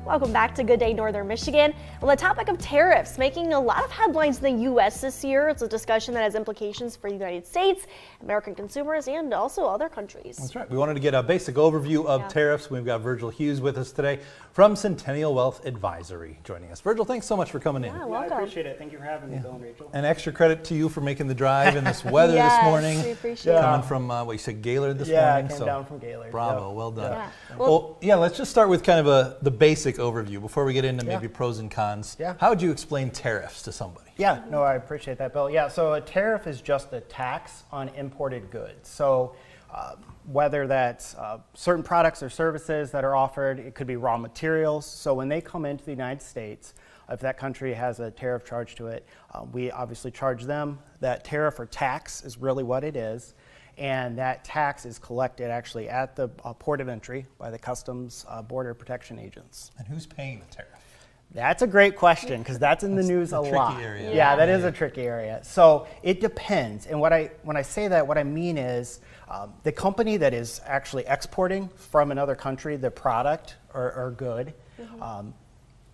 Welcome back to Good Day Northern Michigan. Well, the topic of tariffs making a lot of headlines in the U.S. this year. It's a discussion that has implications for the United States, American consumers, and also other countries. That's right. We wanted to get a basic overview of tariffs. We've got Virgil Hughes with us today from Centennial Wealth Advisory joining us. Virgil, thanks so much for coming in. Welcome. I appreciate it. Thank you for having me, Bill and Rachel. And extra credit to you for making the drive in this weather Yes, this morning. we appreciate it. Coming from, what you said, Gaylord this Yeah, morning? I came down from Gaylord. Bravo, Yep. well done. Yeah. Well, let's just start with kind of the basic overview before we get into maybe pros and cons. Yeah. How would you explain tariffs to somebody? Yeah, no, I appreciate that, Bill. Yeah, so a tariff is just a tax on imported goods. So whether that's certain products or services that are offered, it could be raw materials. So when they come into the United States, if that country has a tariff charge to it, we obviously charge them. That tariff or tax is really what it is. And that tax is collected actually at the port of entry by the Customs Border Protection agents. And who's paying the tariff? That's a great question because that's in the news a lot. tricky area. Yeah, that is a tricky area. So it depends. And when I say that, what I mean is the company that is actually exporting from another country the product or good,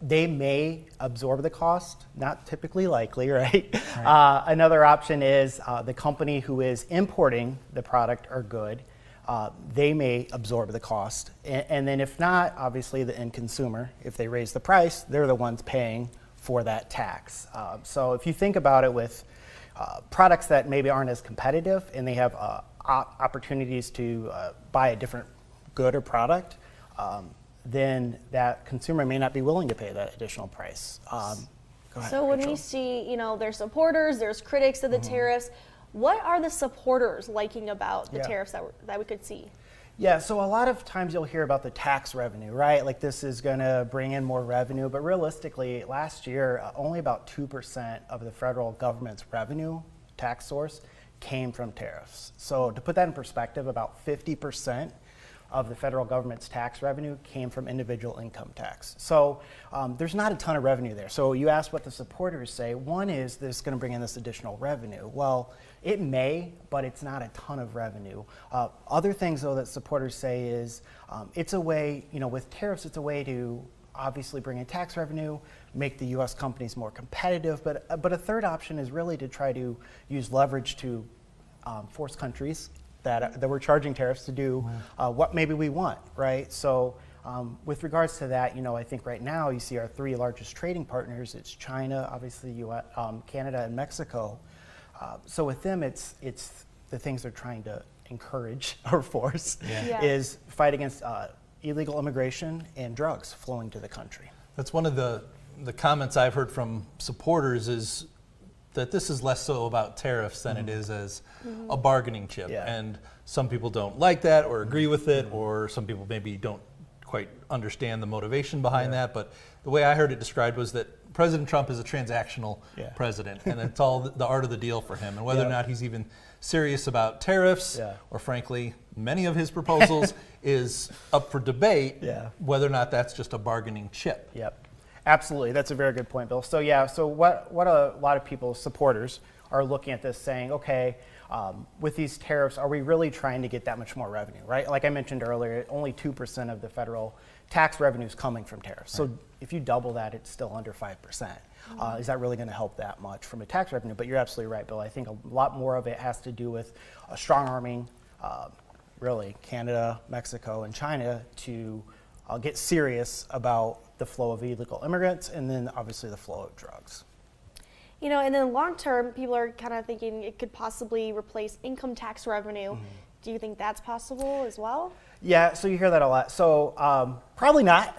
they may absorb the cost, not typically likely, right? Another option is the company who is importing the product or good, they may absorb the cost. And then if not, obviously the end consumer, if they raise the price, they're the ones paying for that tax. So if you think about it with products that maybe aren't as competitive and they have opportunities to buy a different good or product, then that consumer may not be willing to pay that additional price. Go ahead, So when Rachel. we see, there's supporters, there's critics of the tariffs, what are the supporters liking about the tariffs that we could see? Yeah, so a lot of times you'll hear about the tax revenue, right? Like this is going to bring in more revenue, but realistically, last year, only about 2% of the federal government's revenue tax source came from tariffs. So to put that in perspective, about 50% of the federal government's tax revenue came from individual income tax. So there's not a ton of revenue there. So you asked what the supporters say. One is this going to bring in this additional revenue. Well, it may, but it's not a ton of revenue. Other things, though, that supporters say is it's a way, with tariffs, it's a way to obviously bring in tax revenue, make the U.S. companies more competitive. But a third option is really to try to use leverage to force countries that we're charging tariffs to do what maybe we want, right? So with regards to that, I think right now you see our three largest trading partners. It's China, obviously US, Canada, and Mexico. So with them, it's the things they're trying to encourage or force is fight against illegal immigration and drugs flowing to the country. That's one of the comments I've heard from supporters is that this is less so about tariffs than it is as a bargaining chip. Yeah. And some people don't like that or agree with it, or some people maybe don't quite understand the motivation behind that. But the way I heard it described was that President Trump is a transactional president, and it's all the art of the deal for him. And whether or not he's even serious about tariffs, or frankly, many of his proposals, is up for debate, whether or not that's just a bargaining chip. Yep. Absolutely, that's a very good point, Bill. So what a lot of people's supporters are looking at this saying, okay, with these tariffs, are we really trying to get that much more revenue, right? Like I mentioned earlier, only 2% of the federal tax revenue is coming from tariffs. So if you double that, it's still under 5%. Is that really going to help that much from a tax revenue? But you're absolutely right, Bill. I think a lot more of it has to do with strong arming, really, Canada, Mexico, and China to get serious about the flow of illegal immigrants and then obviously the flow of drugs. And then long term, people are kind of thinking it could possibly replace income tax revenue. Do you think that's possible as well? Yeah, so you hear that a lot. So probably not,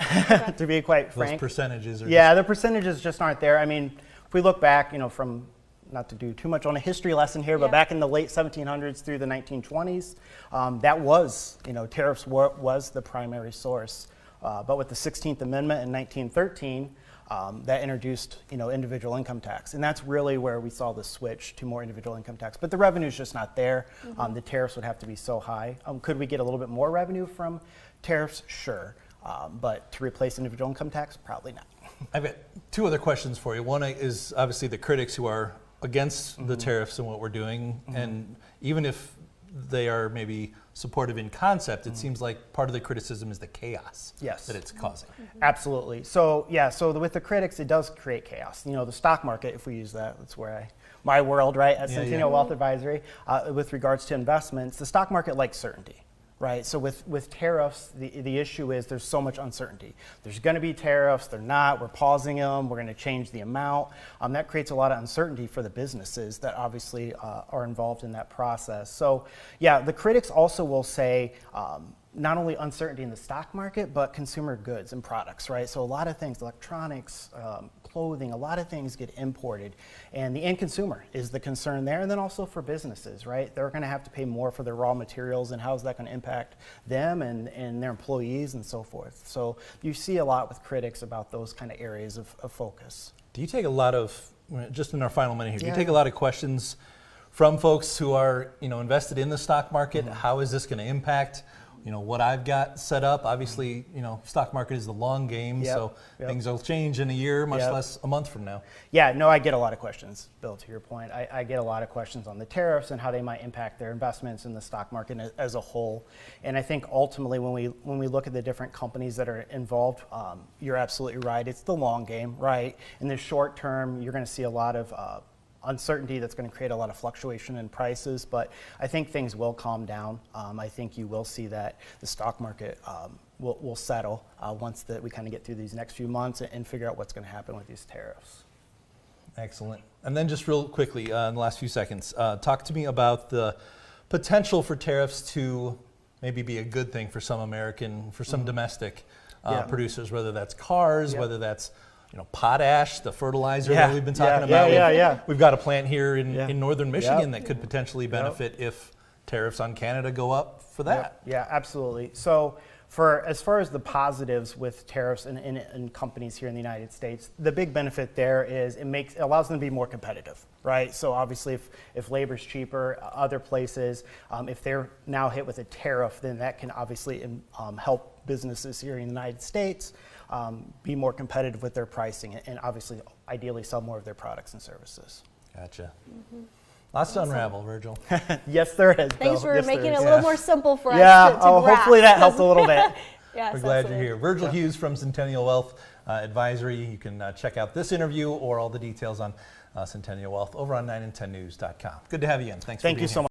to be quite frank. Those percentages are the percentages just aren't there. I mean, if we look back, from, not to do too much on a history lesson here, but back in the late 1700s through the 1920s, that was, tariffs was the primary source. But with the 16th Amendment in 1913, that introduced, individual income tax. And that's really where we saw the switch to more individual income tax. But the revenue's just not there. The tariffs would have to be so high. Could we get a little bit more revenue from tariffs? Sure. But to replace individual income tax, probably not. I've got two other questions for you. One is obviously the critics who are against the tariffs and what we're doing. And even if they are maybe supportive in concept, it seems like part of the criticism is the chaos Yes. that it's causing. Absolutely. So yeah, so with the critics, it does create chaos. You know, the stock market, if we use that, that's where my world, right, at Centennial Wealth Advisory, with regards to investments, the stock market likes certainty. Right, so with tariffs, the issue is there's so much uncertainty. There's going to be tariffs, they're not, we're pausing them, we're going to change the amount. That creates a lot of uncertainty for the businesses that obviously are involved in that process. So yeah, the critics also will say, not only uncertainty in the stock market, but consumer goods and products, right? So a lot of things, electronics, clothing, a lot of things get imported. And the end consumer is the concern there. And then also for businesses, right? They're going to have to pay more for their raw materials, and how is that going to impact them and their employees and so forth. So you see a lot with critics about those kind of areas of focus. Do you take a lot of, just in our final minute here, do you Yeah. take a lot of questions from folks who are, invested in the stock market? How is this going to impact, what I've got set up? Obviously, stock market is the long game, Yep, so yep. things will change in a year, much Yep. less a month from now. Yeah, no, I get a lot of questions, Bill, to your point. I get a lot of questions on the tariffs and how they might impact their investments in the stock market as a whole. And I think ultimately when we look at the different companies that are involved, you're absolutely right. It's the long game, right? In the short term, you're going to see a lot of uncertainty that's going to create a lot of fluctuation in prices, but I think things will calm down. I think you will see that the stock market will settle once we kind of get through these next few months and figure out what's going to happen with these tariffs. Excellent. And then just real quickly, in the last few seconds, talk to me about the potential for tariffs to maybe be a good thing for some domestic producers, whether that's cars, whether that's potash, the fertilizer that we've been talking about. We've got a plant here in northern Michigan that could potentially benefit if tariffs on Canada go up for that. Yeah, absolutely. So as far as the positives with tariffs in companies here in the United States, the big benefit there is it allows them to be more competitive, right? So obviously if labor's cheaper, other places, if they're now hit with a tariff, then that can obviously help businesses here in the United States be more competitive with their pricing and obviously ideally sell more of their products and services. Gotcha. Lots to unravel, Virgil. Yes, there is. Bill. Thanks for Yes, making there it is. a little more simple for us Yeah, to grasp. hopefully that helped a little bit. Yes, We're glad you're absolutely. here. Virgil Hughes from Centennial Wealth Advisory. You can check out this interview or all the details on Centennial Wealth over on 9and10news.com. Good to have you in. Thanks for being here. Thank you so much.